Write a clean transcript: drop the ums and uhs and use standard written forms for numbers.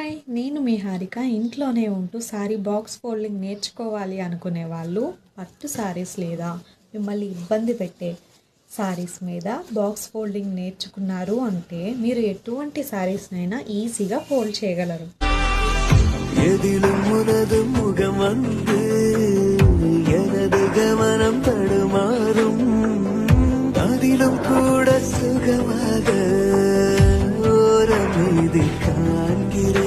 Hi! నేను మీ హారిక. ఇంట్లోనే ఉంటూ శారీ బాక్స్ ఫోల్డింగ్ నేర్చుకోవాలి అనుకునే వాళ్ళు, పట్టు శారీస్ లేదా మిమ్మల్ని ఇబ్బంది పెట్టే శారీస్ మీద బాక్స్ ఫోల్డింగ్ నేర్చుకున్నారు అంటే మీరు ఎటువంటి శారీస్నైనా ఈజీగా ఫోల్డ్ చేయగలరు. எதிலும் முகம் வந்து எனது கவனம் தடுமாறும், அதிலும் கூட சுகமாக ஓரமீது காண்கிறேன்.